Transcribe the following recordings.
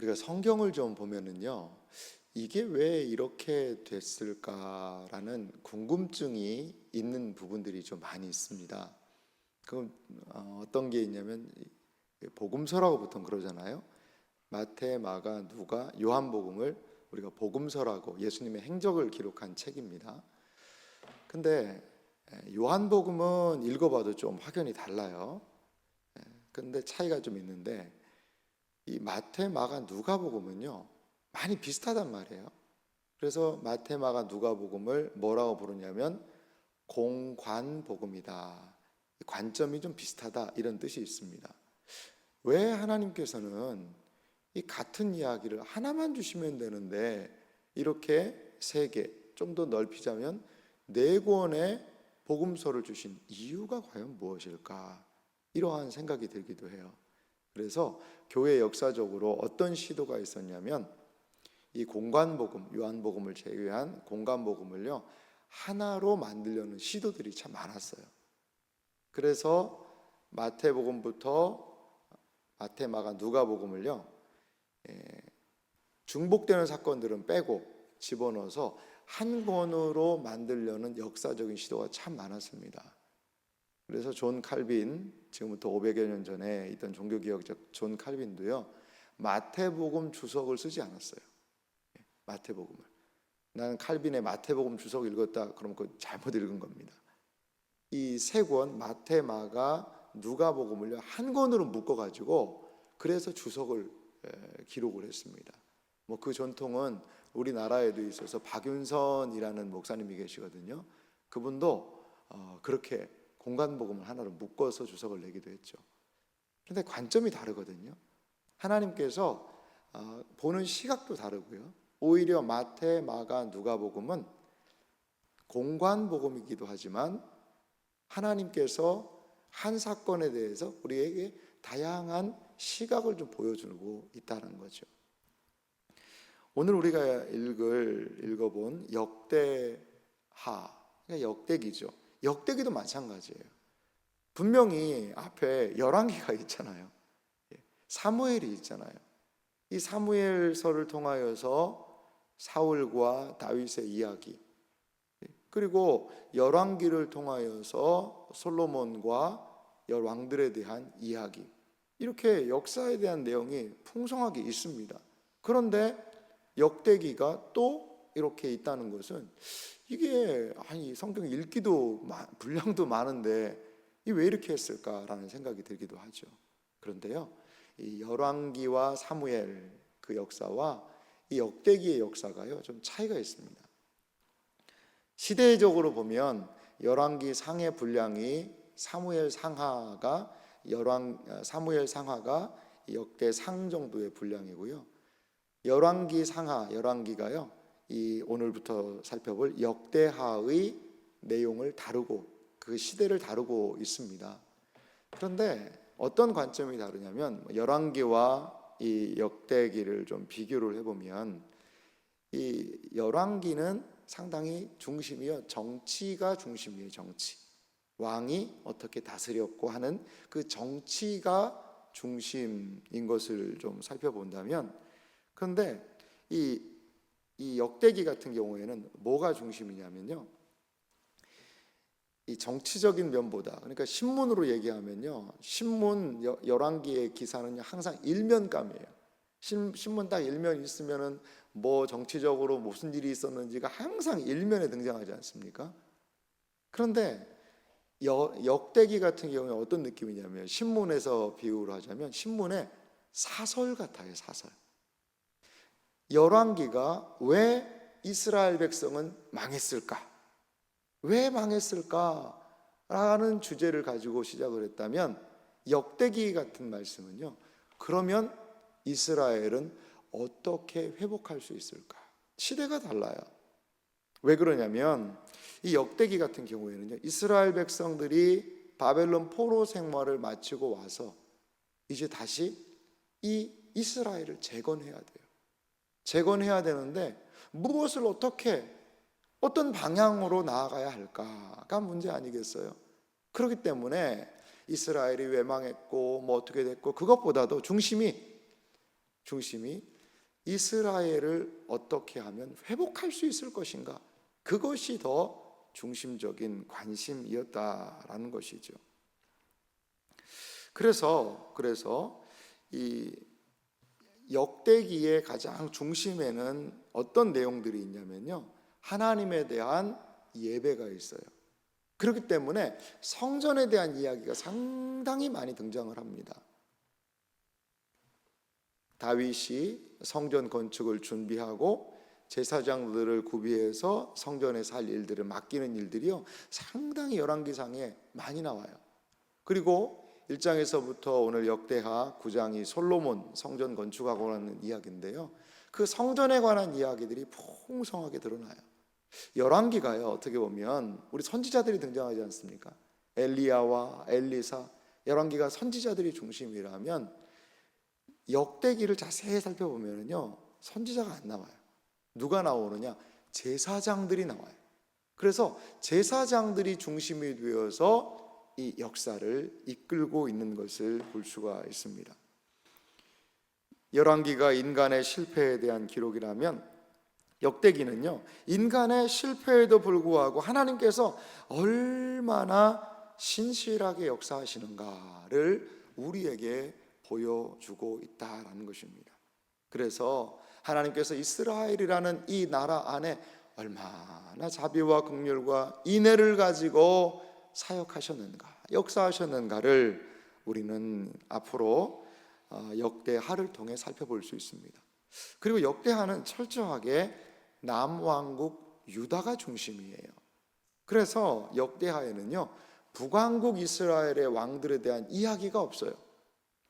우리가 성경을 좀 보면은요, 이게 왜 이렇게 됐을까라는 궁금증이 있는 부분들이 좀 많이 있습니다. 그럼 어떤 게 있냐면 복음서라고 보통 그러잖아요. 마태, 마가, 누가, 요한복음을 우리가 복음서라고, 예수님의 행적을 기록한 책입니다. 근데 요한복음은 읽어봐도 좀 확연히 달라요. 근데 차이가 좀 있는데 이 마태, 마가, 누가복음은요 많이 비슷하단 말이에요. 그래서 마태, 마가, 누가복음을 뭐라고 부르냐면 공관복음이다. 관점이 좀 비슷하다, 이런 뜻이 있습니다. 왜 하나님께서는 이 같은 이야기를 하나만 주시면 되는데 이렇게 세 개, 좀 더 넓히자면 네 권의 복음서를 주신 이유가 과연 무엇일까? 이러한 생각이 들기도 해요. 그래서 교회 역사적으로 어떤 시도가 있었냐면 이 공관복음, 요한복음을 제외한 공관복음을요 하나로 만들려는 시도들이 참 많았어요. 그래서 마태복음부터 마태, 마가, 누가복음을요 중복되는 사건들은 빼고 집어넣어서 한 권으로 만들려는 역사적인 시도가 참 많았습니다. 그래서 존 칼빈, 지금부터 500여 년 전에 있던 종교개혁자 존 칼빈도요 마태복음 주석을 쓰지 않았어요. 마태복음을, 나는 칼빈의 마태복음 주석 읽었다 그러면 그거 잘못 읽은 겁니다. 이 세 권 마태, 마가, 누가복음을요 한 권으로 묶어가지고 그래서 주석을 기록을 했습니다. 뭐 그 전통은 우리나라에도 있어서 박윤선이라는 목사님이 계시거든요. 그분도 그렇게 공관복음을 하나로 묶어서 주석을 내기도 했죠. 그런데 관점이 다르거든요. 하나님께서 보는 시각도 다르고요. 오히려 마태, 마가, 누가복음은 공관복음이기도 하지만 하나님께서 한 사건에 대해서 우리에게 다양한 시각을 좀 보여주고 있다는 거죠. 오늘 우리가 읽어본 역대하, 그러니까 역대기죠. 역대기도 마찬가지예요. 분명히 앞에 열왕기가 있잖아요. 사무엘이 있잖아요. 이 사무엘서를 통하여서 사울과 다윗의 이야기, 그리고 열왕기를 통하여서 솔로몬과 열왕들에 대한 이야기, 이렇게 역사에 대한 내용이 풍성하게 있습니다. 그런데 역대기가 또 이렇게 있다는 것은 이게 성경 읽기도 분량도 많은데 이 왜 이렇게 했을까라는 생각이 들기도 하죠. 그런데요, 이 열왕기와 사무엘 그 역사와 이 역대기의 역사가요 좀 차이가 있습니다. 시대적으로 보면 열왕기 상해 분량이 사무엘 상하가 역대 상 정도의 분량이고요. 열왕기 상하, 열왕기가요 이 오늘부터 살펴볼 역대하의 내용을 다루고 그 시대를 다루고 있습니다. 그런데 어떤 관점이 다르냐면 열왕기와 이 역대기를 좀 비교를 해보면 이 열왕기는 상당히 중심이요 정치가 중심이에요. 정치, 왕이 어떻게 다스렸고 하는 그 정치가 중심인 것을 좀 살펴본다면, 그런데 이 역대기 같은 경우에는 뭐가 중심이냐면요 이 정치적인 면보다, 그러니까 신문으로 얘기하면요 신문 열왕기의 기사는 항상 일면감이에요. 신문 딱 일면 있으면은 뭐 정치적으로 무슨 일이 있었는지가 항상 일면에 등장하지 않습니까? 그런데 역대기 같은 경우에 어떤 느낌이냐면 신문에서 비유를 하자면 신문의 사설 같아요. 사설. 열왕기가 왜 이스라엘 백성은 망했을까? 왜 망했을까? 라는 주제를 가지고 시작을 했다면 역대기 같은 말씀은요 그러면 이스라엘은 어떻게 회복할 수 있을까? 시대가 달라요. 왜 그러냐면 이 역대기 같은 경우에는요 이스라엘 백성들이 바벨론 포로 생활을 마치고 와서 이제 다시 이 이스라엘을 재건해야 돼요. 재건해야 되는데 무엇을 어떤 방향으로 나아가야 할까가 문제 아니겠어요? 그렇기 때문에 이스라엘이 왜 망했고 뭐 어떻게 됐고 그것보다도 중심이 중심이 이스라엘을 어떻게 하면 회복할 수 있을 것인가, 그것이 더 중심적인 관심이었다라는 것이죠. 그래서 이 역대기의 가장 중심에는 어떤 내용들이 있냐면요, 하나님에 대한 예배가 있어요. 그렇기 때문에 성전에 대한 이야기가 상당히 많이 등장을 합니다. 다윗이 성전 건축을 준비하고 제사장들을 구비해서 성전에 살 일들을 맡기는 일들이요, 상당히 열왕기상에 많이 나와요. 그리고 1장에서부터 오늘 역대하 9장이 솔로몬 성전 건축하고 하는 이야기인데요, 그 성전에 관한 이야기들이 풍성하게 드러나요. 열왕기가요, 어떻게 보면 우리 선지자들이 등장하지 않습니까? 엘리야와 엘리사, 열왕기가 선지자들이 중심이라면 역대기를 자세히 살펴보면요, 선지자가 안 나와요. 누가 나오느냐? 제사장들이 나와요. 그래서 제사장들이 중심이 되어서 이 역사를 이끌고 있는 것을 볼 수가 있습니다. 열왕기가 인간의 실패에 대한 기록이라면 역대기는요, 인간의 실패에도 불구하고 하나님께서 얼마나 신실하게 역사하시는가를 우리에게 보여주고 있다라는 것입니다. 그래서 하나님께서 이스라엘이라는 이 나라 안에 얼마나 자비와 긍휼과 인애를 가지고 사역하셨는가, 역사하셨는가를 우리는 앞으로 역대하를 통해 살펴볼 수 있습니다. 그리고 역대하는 철저하게 남왕국 유다가 중심이에요. 그래서 역대하에는요, 북왕국 이스라엘의 왕들에 대한 이야기가 없어요.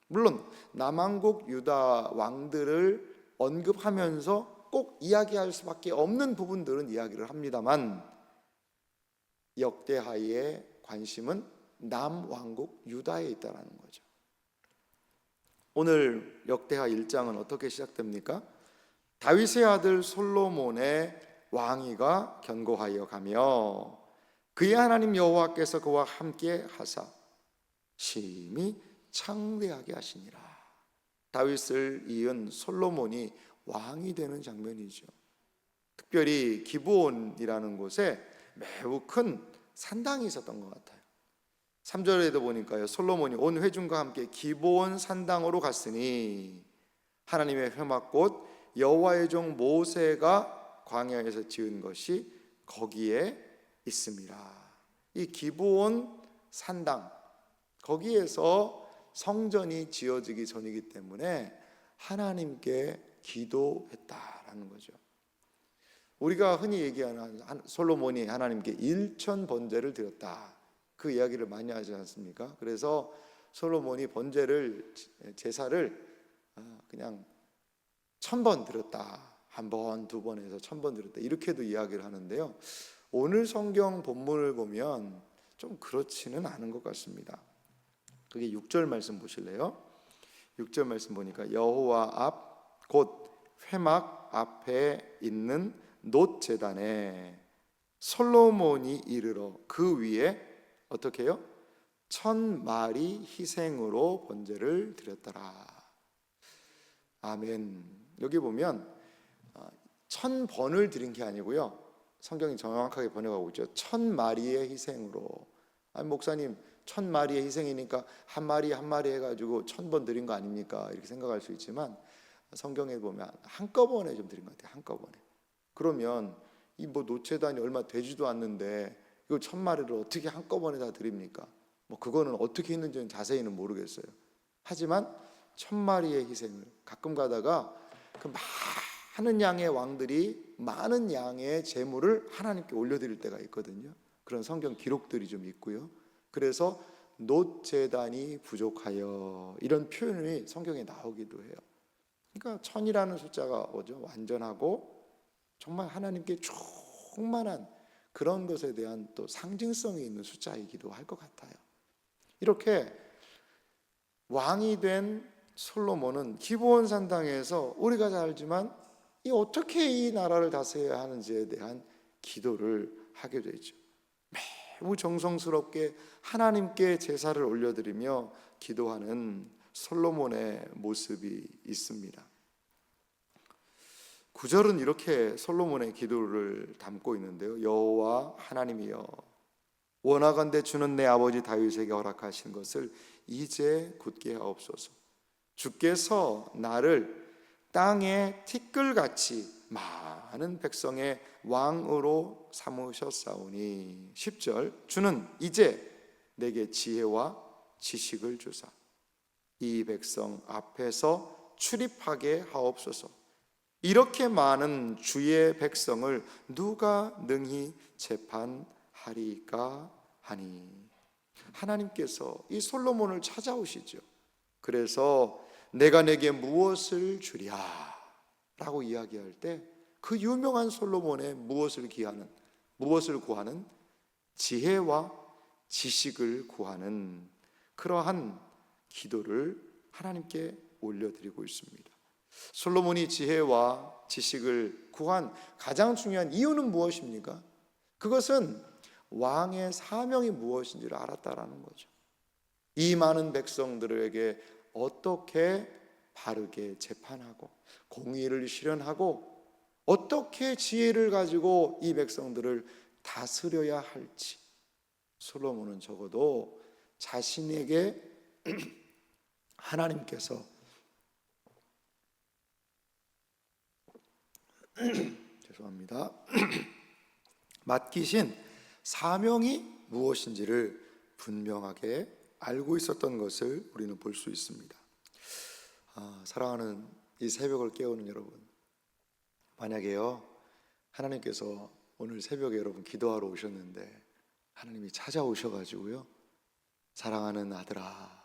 물론 남왕국 유다 왕들을 언급하면서 꼭 이야기할 수밖에 없는 부분들은 이야기를 합니다만, 역대하의 관심은 남왕국 유다에 있다는 거죠. 오늘 역대하 1장은 어떻게 시작됩니까? 다윗의 아들 솔로몬의 왕위가 견고하여 가며 그의 하나님 여호와께서 그와 함께 하사 심히 창대하게 하시니라. 다윗을 이은 솔로몬이 왕이 되는 장면이죠. 특별히 기브온이라는 곳에 매우 큰 산당이 있었던 것 같아요. 3절에도 보니까요, 솔로몬이 온 회중과 함께 기브온 산당으로 갔으니 하나님의 회막곧 여호와의 종 모세가 광야에서 지은 것이 거기에 있습니다. 이 기브온 산당, 거기에서 성전이 지어지기 전이기 때문에 하나님께 기도했다라는 거죠. 우리가 흔히 얘기하는 솔로몬이 하나님께 1천 번제를 드렸다, 그 이야기를 많이 하지 않습니까? 그래서 솔로몬이 번제를, 제사를 그냥 1000번 드렸다, 한 번, 두 번 해서 1000번 드렸다, 이렇게도 이야기를 하는데요, 오늘 성경 본문을 보면 좀 그렇지는 않은 것 같습니다. 그게 6절 말씀 보실래요? 6절 말씀 보니까 여호와 앞 곧 회막 앞에 있는 놋 제단에 솔로몬이 이르러 그 위에 어떻게 해요? 1000마리 희생으로 번제를 드렸더라. 아멘. 여기 보면 1000번을 드린 게 아니고요, 성경이 정확하게 번역하고 있죠. 1000마리의 희생으로. 아니, 목사님 1000마리의 희생이니까 한 마리 한 마리 해가지고 1000번 드린 거 아닙니까? 이렇게 생각할 수 있지만 성경에 보면 한꺼번에 좀 드린 것 같아요. 한꺼번에. 그러면 이 노체단이 얼마 되지도 않는데 이거 1000마리를 어떻게 한꺼번에 다 드립니까? 그거는 어떻게 했는지는 자세히는 모르겠어요. 하지만 1000마리의 희생을, 가끔 가다가 그 많은 양의 왕들이 많은 양의 제물을 하나님께 올려드릴 때가 있거든요. 그런 성경 기록들이 좀 있고요. 그래서 놋 제단이 부족하여, 이런 표현이 성경에 나오기도 해요. 그러니까 1000이라는 숫자가 뭐죠? 완전하고 정말 하나님께 충만한 그런 것에 대한 또 상징성이 있는 숫자이기도 할 것 같아요. 이렇게 왕이 된 솔로몬은 기브온 산당에서 우리가 잘 알지만 어떻게 이 나라를 다스려야 하는지에 대한 기도를 하게 되죠. 매우 정성스럽게 하나님께 제사를 올려드리며 기도하는 솔로몬의 모습이 있습니다. 9절은 이렇게 솔로몬의 기도를 담고 있는데요. 여호와 하나님이여, 원하건대 주는 내 아버지 다윗에게 허락하신 것을 이제 굳게 하옵소서. 주께서 나를 땅의 티끌같이 많은 백성의 왕으로 삼으셨사오니. 10절, 주는 이제 내게 지혜와 지식을 주사 이 백성 앞에서 출입하게 하옵소서. 이렇게 많은 주의 백성을 누가 능히 재판하리까 하니. 하나님께서 이 솔로몬을 찾아오시죠. 그래서 내가 내게 무엇을 주랴 라고 이야기할 때 그 유명한 솔로몬의 무엇을 구하는 지혜와 지식을 구하는 그러한 기도를 하나님께 올려드리고 있습니다. 솔로몬이 지혜와 지식을 구한 가장 중요한 이유는 무엇입니까? 그것은 왕의 사명이 무엇인지를 알았다라는 거죠. 이 많은 백성들에게 어떻게 바르게 재판하고 공의를 실현하고 어떻게 지혜를 가지고 이 백성들을 다스려야 할지 솔로몬은 적어도 자신에게 하나님께서 죄송합니다. 맡기신 사명이 무엇인지를 분명하게 알고 있었던 것을 우리는 볼 수 있습니다. 사랑하는 이 새벽을 깨우는 여러분, 만약에요 하나님께서 오늘 새벽에 여러분 기도하러 오셨는데 하나님이 찾아오셔가지고요, 사랑하는 아들아,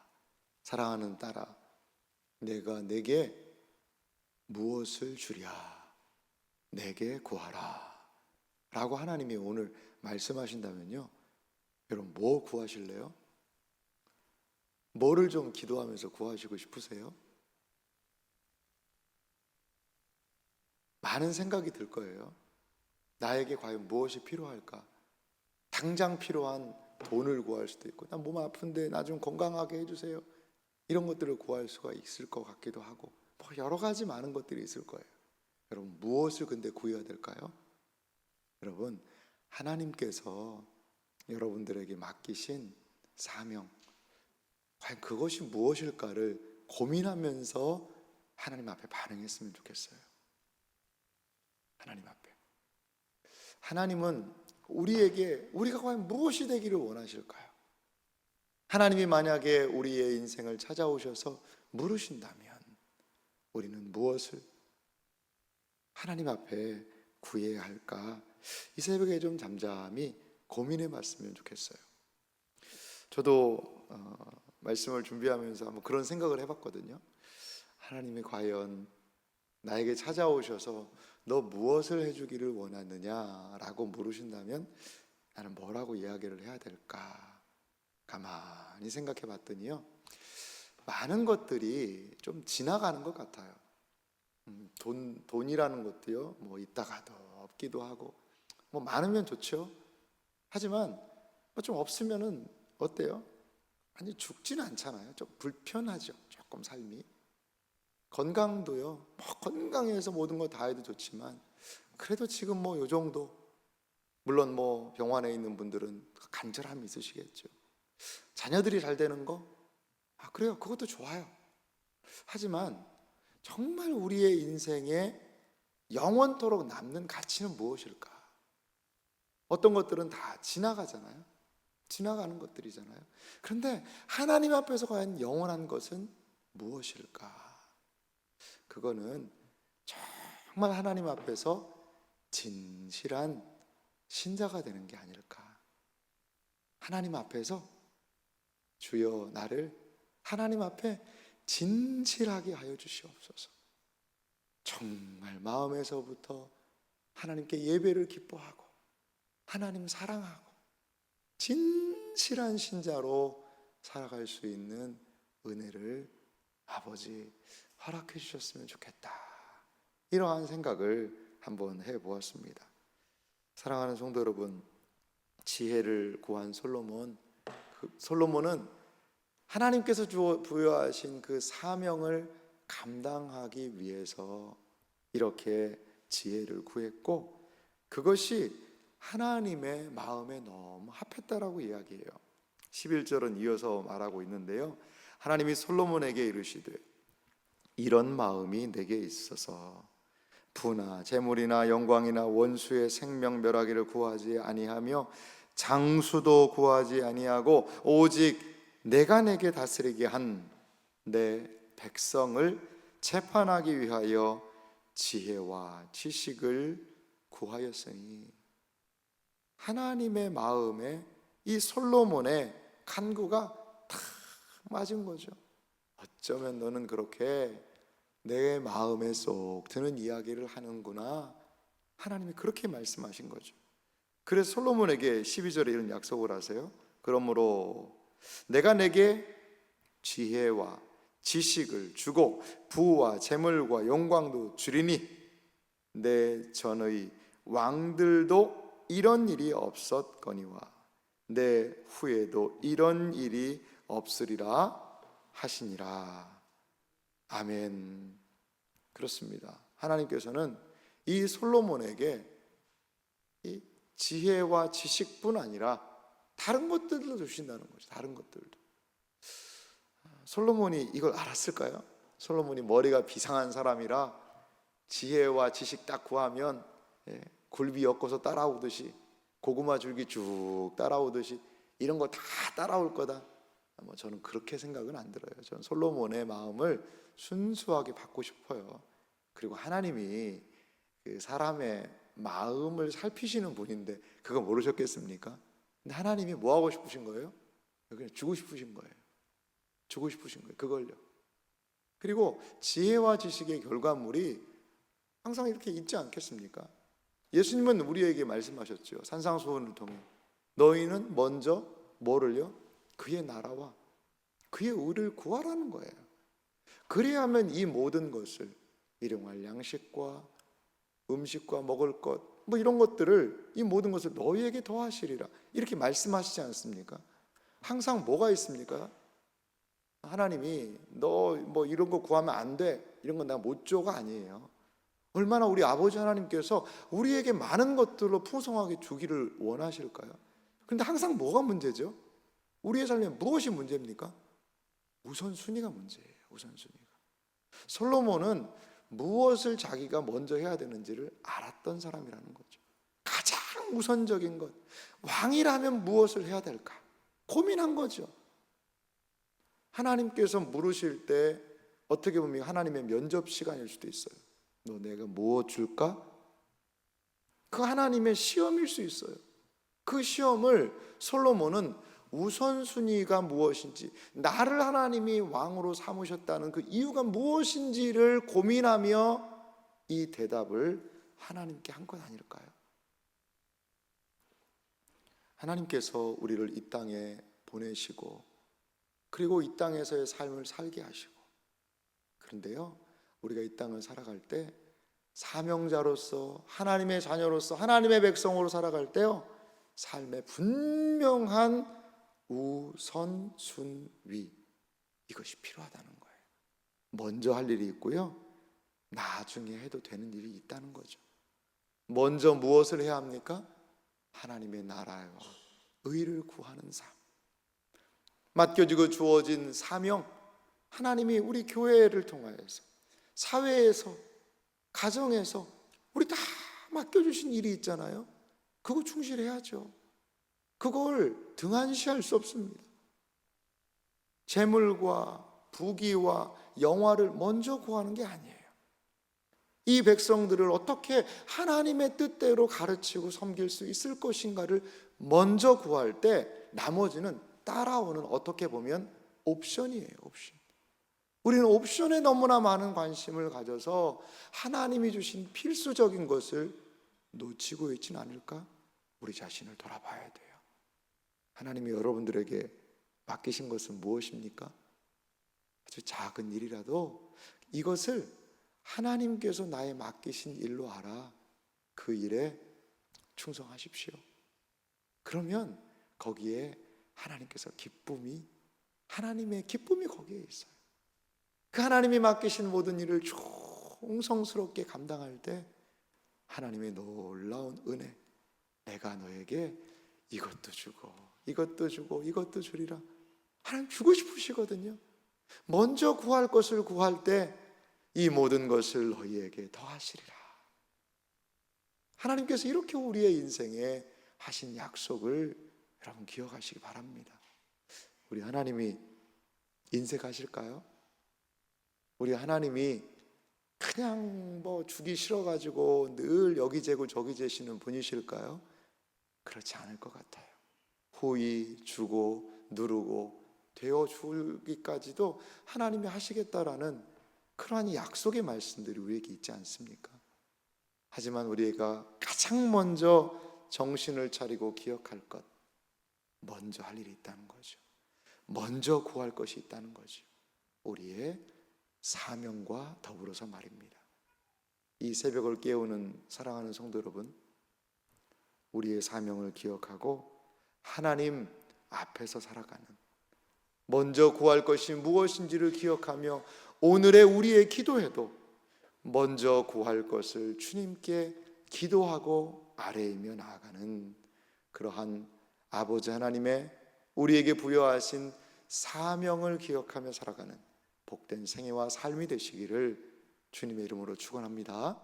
사랑하는 딸아, 내가 내게 무엇을 주랴, 내게 구하라 라고 하나님이 오늘 말씀하신다면요, 여러분 뭐 구하실래요? 뭐를 좀 기도하면서 구하시고 싶으세요? 많은 생각이 들 거예요. 나에게 과연 무엇이 필요할까? 당장 필요한 돈을 구할 수도 있고, 나 몸 아픈데 나 좀 건강하게 해주세요, 이런 것들을 구할 수가 있을 것 같기도 하고, 뭐 여러 가지 많은 것들이 있을 거예요. 여러분 무엇을 근데 구해야 될까요? 여러분 하나님께서 여러분들에게 맡기신 사명, 과연 그것이 무엇일까를 고민하면서 하나님 앞에 반응했으면 좋겠어요. 하나님 앞에 하나님은 우리가 과연 무엇이 되기를 원하실까요? 하나님이 만약에 우리의 인생을 찾아오셔서 물으신다면 우리는 무엇을 하나님 앞에 구해야 할까? 이 새벽에 좀 잠잠히 고민해 봤으면 좋겠어요. 저도 말씀을 준비하면서 한번 그런 생각을 해봤거든요. 하나님이 과연 나에게 찾아오셔서 너 무엇을 해주기를 원하느냐라고 물으신다면 나는 뭐라고 이야기를 해야 될까? 가만히 생각해 봤더니요, 많은 것들이 좀 지나가는 것 같아요. 돈이라는 것도요, 뭐 있다가도 없기도 하고, 뭐 많으면 좋죠. 하지만 뭐 좀 없으면은 어때요? 아니 죽지는 않잖아요. 좀 불편하죠, 조금 삶이. 건강도요, 뭐 건강해서 모든 거 다 해도 좋지만 그래도 지금 뭐 요 정도, 물론 뭐 병원에 있는 분들은 간절함이 있으시겠죠. 자녀들이 잘 되는 거, 그래요, 그것도 좋아요. 하지만 정말 우리의 인생에 영원토록 남는 가치는 무엇일까? 어떤 것들은 다 지나가잖아요. 지나가는 것들이잖아요. 그런데 하나님 앞에서 과연 영원한 것은 무엇일까? 그거는 정말 하나님 앞에서 진실한 신자가 되는 게 아닐까? 하나님 앞에서 주여 나를 하나님 앞에 진실하게 하여 주시옵소서. 정말 마음에서부터 하나님께 예배를 기뻐하고 하나님 사랑하고 진실한 신자로 살아갈 수 있는 은혜를 아버지 허락해 주셨으면 좋겠다, 이러한 생각을 한번 해보았습니다. 사랑하는 성도 여러분, 지혜를 구한 솔로몬은 하나님께서 부여하신 그 사명을 감당하기 위해서 이렇게 지혜를 구했고 그것이 하나님의 마음에 너무 합했다라고 이야기해요. 11절은 이어서 말하고 있는데요, 하나님이 솔로몬에게 이르시되 이런 마음이 내게 있어서 부나 재물이나 영광이나 원수의 생명 멸하기를 구하지 아니하며 장수도 구하지 아니하고 오직 내가 내게 다스리게 한 내 백성을 재판하기 위하여 지혜와 지식을 구하였으니, 하나님의 마음에 이 솔로몬의 간구가 딱 맞은 거죠. 어쩌면 너는 그렇게 내 마음에 쏙 드는 이야기를 하는구나. 하나님이 그렇게 말씀하신 거죠. 그래서 솔로몬에게 12절에 이런 약속을 하세요. 그러므로 내가 내게 지혜와 지식을 주고 부와 재물과 영광도 주리니 내 전의 왕들도 이런 일이 없었거니와 내 후에도 이런 일이 없으리라 하시니라. 아멘. 그렇습니다. 하나님께서는 이 솔로몬에게 이 지혜와 지식뿐 아니라 다른 것들도 주신다는 거죠. 다른 것들도. 솔로몬이 이걸 알았을까요? 솔로몬이 머리가 비상한 사람이라 지혜와 지식 딱 구하면 굴비 엮어서 따라오듯이, 고구마 줄기 쭉 따라오듯이 이런 거 다 따라올 거다. 저는 그렇게 생각은 안 들어요. 저는 솔로몬의 마음을 순수하게 받고 싶어요. 그리고 하나님이 그 사람의 마음을 살피시는 분인데 그거 모르셨겠습니까? 근데 하나님이 뭐 하고 싶으신 거예요? 그냥 주고 싶으신 거예요. 주고 싶으신 거예요. 그걸요. 그리고 지혜와 지식의 결과물이 항상 이렇게 있지 않겠습니까? 예수님은 우리에게 말씀하셨죠. 산상수훈을 통해 너희는 먼저 뭐를요? 그의 나라와 그의 의를 구하라는 거예요. 그래야만 이 모든 것을, 일용할 양식과 음식과 먹을 것, 뭐 이런 것들을, 이 모든 것을 너희에게 더하시리라 이렇게 말씀하시지 않습니까? 항상 뭐가 있습니까? 하나님이 너 뭐 이런 거 구하면 안 돼, 이런 건 내가 못 줘가 아니에요. 얼마나 우리 아버지 하나님께서 우리에게 많은 것들로 풍성하게 주기를 원하실까요? 그런데 항상 뭐가 문제죠? 우리의 삶에 무엇이 문제입니까? 우선순위가 문제예요. 우선순위가. 솔로몬은 무엇을 자기가 먼저 해야 되는지를 알았던 사람이라는 거죠. 가장 우선적인 것, 왕이라면 무엇을 해야 될까 고민한 거죠. 하나님께서 물으실 때 어떻게 보면 하나님의 면접 시간일 수도 있어요. 너 내가 무엇 줄까? 그 하나님의 시험일 수 있어요. 그 시험을 솔로몬은 우선순위가 무엇인지, 나를 하나님이 왕으로 삼으셨다는 그 이유가 무엇인지를 고민하며 이 대답을 하나님께 한 것 아닐까요? 하나님께서 우리를 이 땅에 보내시고 그리고 이 땅에서의 삶을 살게 하시고, 그런데요, 우리가 이 땅을 살아갈 때 사명자로서, 하나님의 자녀로서, 하나님의 백성으로 살아갈 때요, 삶에 분명한 우선순위, 이것이 필요하다는 거예요. 먼저 할 일이 있고요, 나중에 해도 되는 일이 있다는 거죠. 먼저 무엇을 해야 합니까? 하나님의 나라와 의를 구하는 삶, 맡겨지고 주어진 사명, 하나님이 우리 교회를 통하여서, 사회에서, 가정에서 우리 다 맡겨주신 일이 있잖아요. 그거 충실해야죠. 그걸 등한시할 수 없습니다. 재물과 부귀와 영화를 먼저 구하는 게 아니에요. 이 백성들을 어떻게 하나님의 뜻대로 가르치고 섬길 수 있을 것인가를 먼저 구할 때 나머지는 따라오는, 어떻게 보면 옵션이에요. 옵션. 우리는 옵션에 너무나 많은 관심을 가져서 하나님이 주신 필수적인 것을 놓치고 있지는 않을까? 우리 자신을 돌아봐야 돼요. 하나님이 여러분들에게 맡기신 것은 무엇입니까? 아주 작은 일이라도 이것을 하나님께서 나의 맡기신 일로 알아 그 일에 충성하십시오. 그러면 거기에 하나님께서 하나님의 기쁨이 거기에 있어요. 그 하나님이 맡기신 모든 일을 충성스럽게 감당할 때 하나님의 놀라운 은혜, 내가 너에게 이것도 주고 이것도 주고 이것도 주리라. 하나님 주고 싶으시거든요. 먼저 구할 것을 구할 때 이 모든 것을 너희에게 더하시리라. 하나님께서 이렇게 우리의 인생에 하신 약속을 여러분 기억하시기 바랍니다. 우리 하나님이 인색하실까요? 우리 하나님이 그냥 뭐 주기 싫어가지고 늘 여기 재고 저기 재시는 분이실까요? 그렇지 않을 것 같아요. 후히 주고 누르고 되어 주기까지도 하나님이 하시겠다라는 그러한 약속의 말씀들이 우리에게 있지 않습니까? 하지만 우리가 가장 먼저 정신을 차리고 기억할 것, 먼저 할 일이 있다는 거죠. 먼저 구할 것이 있다는 거죠. 우리의 사명과 더불어서 말입니다. 이 새벽을 깨우는 사랑하는 성도 여러분, 우리의 사명을 기억하고 하나님 앞에서 살아가는, 먼저 구할 것이 무엇인지를 기억하며 오늘의 우리의 기도에도 먼저 구할 것을 주님께 기도하고 아뢰이며 나아가는 그러한 아버지 하나님의 우리에게 부여하신 사명을 기억하며 살아가는 복된 생애와 삶이 되시기를 주님의 이름으로 축원합니다.